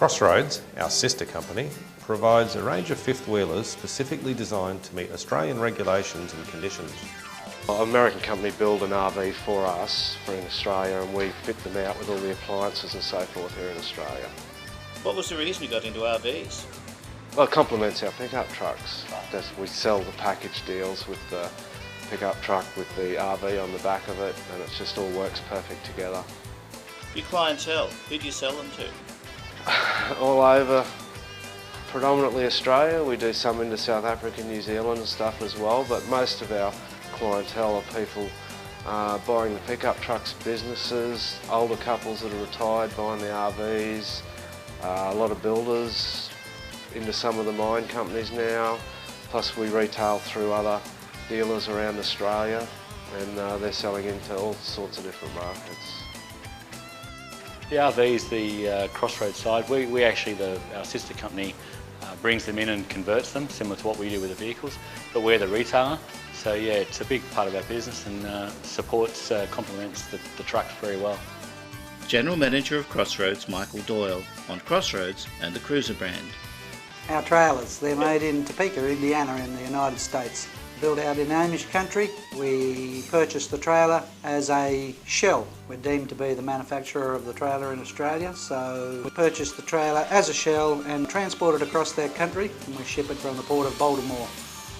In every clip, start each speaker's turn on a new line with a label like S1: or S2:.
S1: Crossroads, our sister company, provides a range of fifth wheelers specifically designed to meet Australian regulations and conditions.
S2: An American company build an RV for us in Australia, and we fit them out with all the appliances and so forth here in Australia.
S3: What was the reason you got into RVs?
S2: Well, it complements our pickup trucks. We sell the package deals with the pickup truck with the RV on the back of it, and it just all works perfect together.
S3: Your clientele, who do you sell them to?
S2: All over, predominantly Australia. We do some into South Africa, New Zealand and stuff as well, but most of our clientele are people buying the pickup trucks, businesses, older couples that are retired buying the RVs, a lot of builders into some of the mine companies now, plus we retail through other dealers around Australia, and they're selling into all sorts of different markets.
S4: The RVs, the Crossroads side, we actually, our sister company brings them in and converts them, similar to what we do with the vehicles, but we're the retailer. So yeah, it's a big part of our business and supports, complements the trucks very well.
S3: General Manager of Crossroads, Michael Doyle, on Crossroads and the Cruiser brand.
S5: Our trailers, they're made in Topeka, Indiana in the United States. Built out in Amish country. We purchased the trailer as a shell. We're deemed to be the manufacturer of the trailer in Australia, so we purchased the trailer as a shell and transport it across that country, and we ship it from the port of Baltimore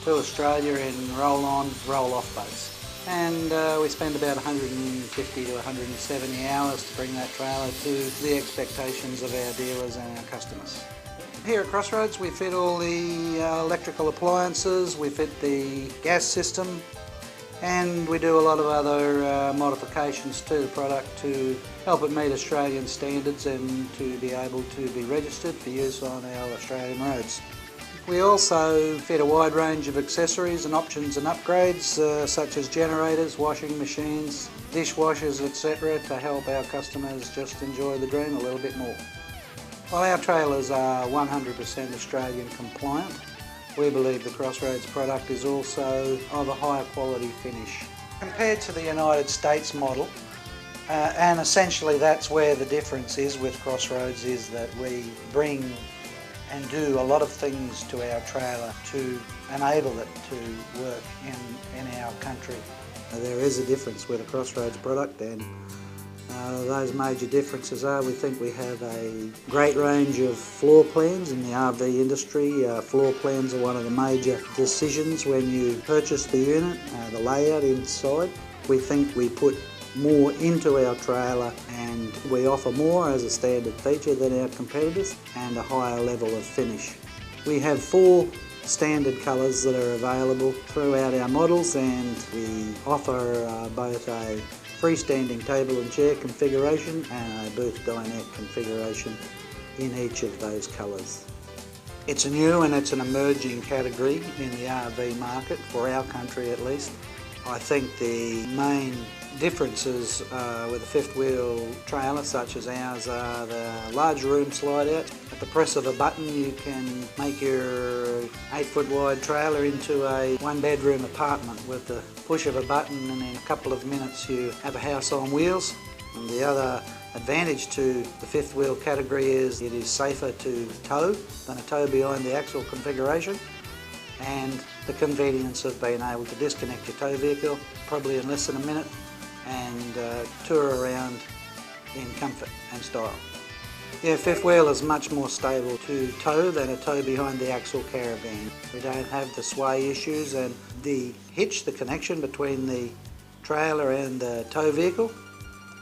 S5: to Australia in roll-on, roll-off boats. And we spend about 150 to 170 hours to bring that trailer to the expectations of our dealers and our customers. Here at Crossroads we fit all the electrical appliances, we fit the gas system, and we do a lot of other modifications to the product to help it meet Australian standards and to be able to be registered for use on our Australian roads. We also fit a wide range of accessories and options and upgrades such as generators, washing machines, dishwashers, etc. to help our customers just enjoy the dream a little bit more. While our trailers are 100% Australian compliant, we believe the Crossroads product is also of a higher quality finish. Compared to the United States model, and essentially that's where the difference is with Crossroads, is that we bring and do a lot of things to our trailer to enable it to work in our country. There is a difference with a Crossroads product, and those major differences are we think we have a great range of floor plans in the RV industry. Floor plans are one of the major decisions when you purchase the unit, the layout inside. We think we put more into our trailer and we offer more as a standard feature than our competitors and a higher level of finish. We have 4 standard colours that are available throughout our models, and we offer both a freestanding table and chair configuration and a booth dinette configuration in each of those colours. It's a new and it's an emerging category in the RV market, for our country at least. I think the main differences with a fifth wheel trailer such as ours are the large room slide out. At the press of a button you can make your 8-foot wide trailer into a 1-bedroom apartment with the push of a button, and in a couple of minutes you have a house on wheels. And the other advantage to the fifth wheel category is it is safer to tow than a tow behind the axle configuration, and the convenience of being able to disconnect your tow vehicle probably in less than a minute and tour around in comfort and style. Yeah, fifth wheel is much more stable to tow than a tow behind the axle caravan. We don't have the sway issues, and the hitch, the connection between the trailer and the tow vehicle,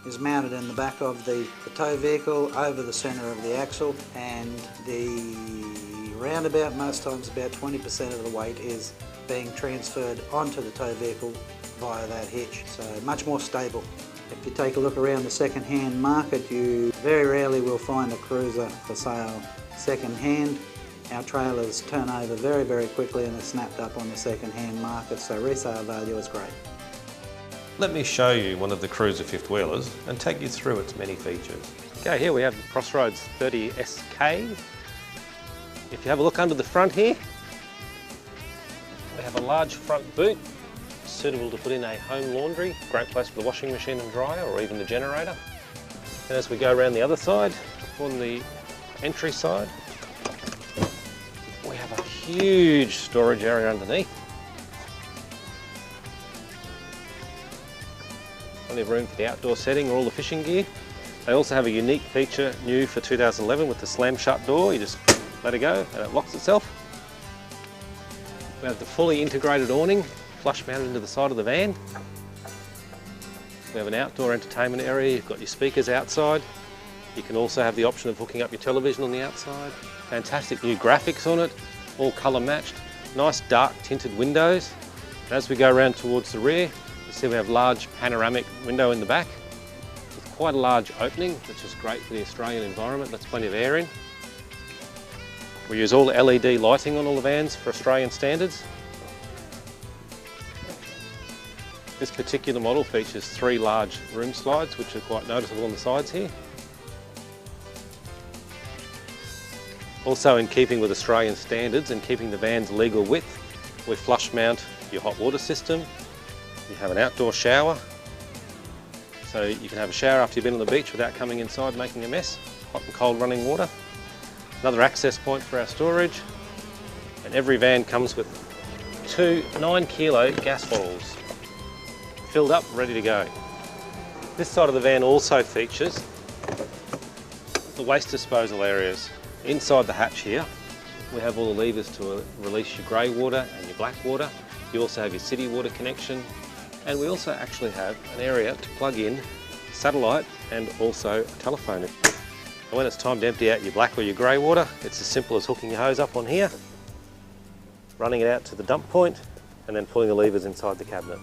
S5: is mounted in the back of the tow vehicle over the centre of the axle, and the roundabout, most times about 20% of the weight is being transferred onto the tow vehicle via that hitch, so much more stable. If you take a look around the second-hand market, you very rarely will find a cruiser for sale second-hand. Our trailers turn over very, very quickly and are snapped up on the second-hand market, so resale value is great.
S1: Let me show you one of the cruiser fifth wheelers and take you through its many features.
S6: Okay, here we have the Crossroads 30 SK. If you have a look under the front here, we have a large front boot, suitable to put in a home laundry, great place for the washing machine and dryer, or even the generator. And as we go around the other side, on the
S1: entry side. We have a huge storage area underneath. Plenty of room for the outdoor setting or all the fishing gear. They also have a unique feature new for 2011 with the slam shut door. You just let it go and it locks itself. We have the fully integrated awning flush mounted into the side of the van. We have an outdoor entertainment area. You've got your speakers outside. You can also have the option of hooking up your television on the outside. Fantastic new graphics on it, all colour matched. Nice dark tinted windows. And as we go around towards the rear, you see we have large panoramic window in the back with quite a large opening, which is great for the Australian environment. That's plenty of air in. We use all LED lighting on all the vans for Australian standards. This particular model features 3 large room slides, which are quite noticeable on the sides here. Also in keeping with Australian standards and keeping the van's legal width, we flush mount your hot water system. You have an outdoor shower, so you can have a shower after you've been on the beach without coming inside making a mess. Hot and cold running water. Another access point for our storage. And every van comes with 2 9-kilo gas bottles, filled up, ready to go. This side of the van also features the waste disposal areas. Inside the hatch here, we have all the levers to release your grey water and your black water. You also have your city water connection, and we also actually have an area to plug in satellite and also a telephone. And when it's time to empty out your black or your grey water, it's as simple as hooking your hose up on here, running it out to the dump point, and then pulling the levers inside the cabinet.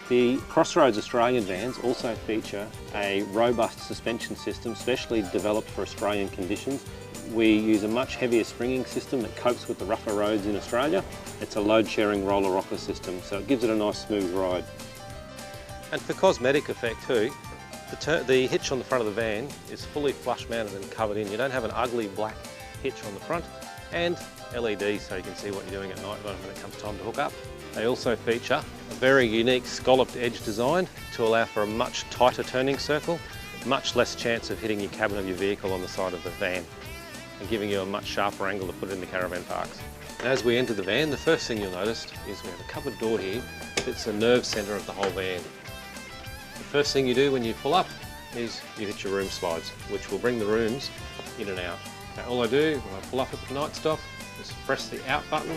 S1: The Crossroads Australian vans also feature a robust suspension system specially developed for Australian conditions. We use a much heavier springing system that copes with the rougher roads in Australia. It's a load-sharing roller rocker system, so it gives it a nice smooth ride. And for cosmetic effect too, the hitch on the front of the van is fully flush mounted and covered in. You don't have an ugly black hitch on the front, and LED so you can see what you're doing at night when it comes time to hook up. They also feature a very unique scalloped edge design to allow for a much tighter turning circle, much less chance of hitting your cabin of your vehicle on the side of the van, and giving you a much sharper angle to put it in the caravan parks. And as we enter the van, the first thing you'll notice is we have a cupboard door here that's the nerve centre of the whole van. The first thing you do when you pull up is you hit your room slides, which will bring the rooms in and out. Now all I do when I pull up at the night stop is press the out button.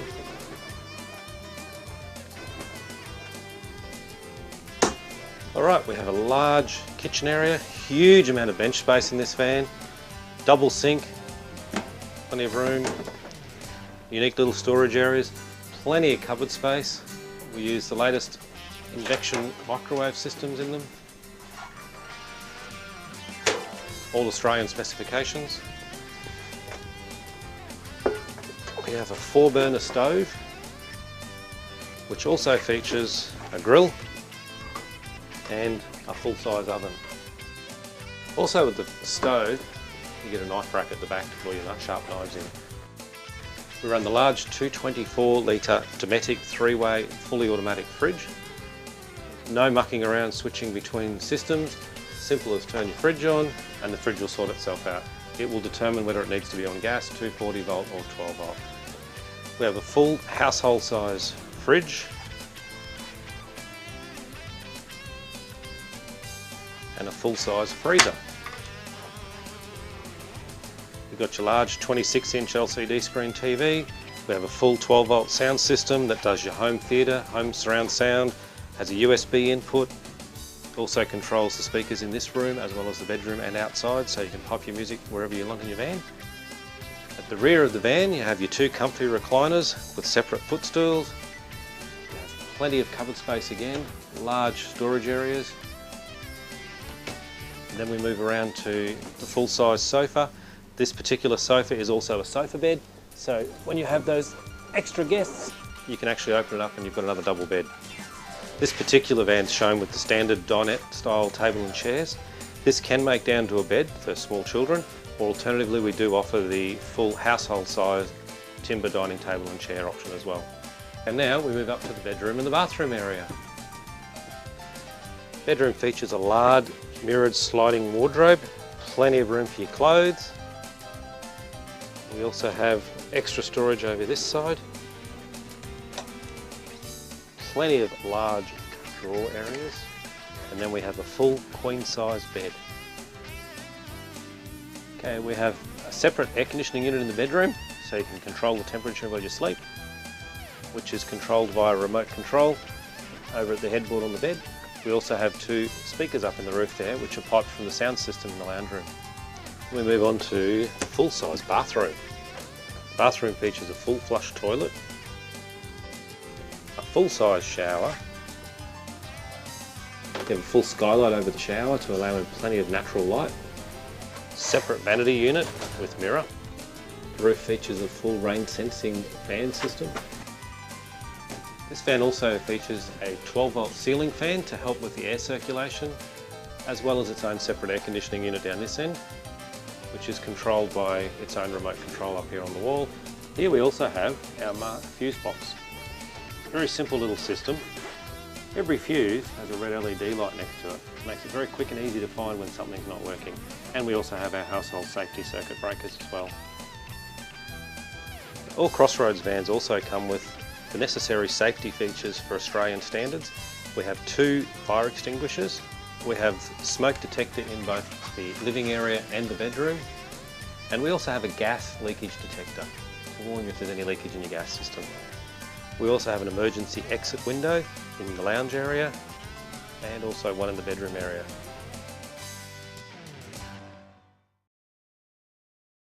S1: Alright, we have a large kitchen area, huge amount of bench space in this van, double sink, plenty of room, unique little storage areas, plenty of cupboard space. We use the latest induction microwave systems in them, all Australian specifications. We have a 4-burner stove, which also features a grill and a full-size oven. Also with the stove, you get a knife rack at the back to put your sharp knives in. We run the large 224-litre Dometic 3-way fully automatic fridge. No mucking around switching between systems. Simple as turn your fridge on and the fridge will sort itself out. It will determine whether it needs to be on gas, 240 volt or 12 volt. We have a full household size fridge and a full-size freezer. You've got your large 26-inch LCD screen TV. We have a full 12-volt sound system that does your home theatre, home surround sound, has a USB input, also controls the speakers in this room as well as the bedroom and outside, so you can pop your music wherever you want in your van. At the rear of the van you have your 2 comfy recliners with separate footstools. You have plenty of cupboard space again, large storage areas. And then we move around to the full-size sofa. This particular sofa is also a sofa bed, so when you have those extra guests, you can actually open it up and you've got another double bed. This particular van is shown with the standard dinette style table and chairs. This can make down to a bed for small children, or alternatively we do offer the full household size timber dining table and chair option as well. And now we move up to the bedroom and the bathroom area. Bedroom features a large mirrored sliding wardrobe,
S6: Plenty of room for your clothes. We also have extra storage over this side. Plenty of large drawer areas. And then we have a full queen size bed. Okay, we have a separate air conditioning unit in the bedroom, so you can control the temperature while you sleep, which is controlled via remote control over at the headboard on the bed. We also have 2 speakers up in the roof there, which are piped from the sound system in the lounge room. We move on to the full-size bathroom. The bathroom features a full flush toilet, a full-size shower. You have a full skylight over the shower to allow in plenty of natural light. Separate vanity unit with mirror. The roof features a full rain sensing fan system. This fan also features a 12-volt ceiling fan to help with the air circulation, as well as its own separate air conditioning unit down this end, which is controlled by its own remote control up here on the wall. Here we also have our fuse box. Very simple little system. Every fuse has a red LED light next to it. Makes it very quick and easy to find when something's not working. And we also have our household safety circuit breakers as well. All Crossroads vans also come with the necessary safety features for Australian standards. We have 2 fire extinguishers. We have smoke detector in both the living area and the bedroom. And we also have a gas leakage detector to warn you if there's any leakage in your gas system. We also have an emergency exit window in the lounge area and also one in the bedroom area.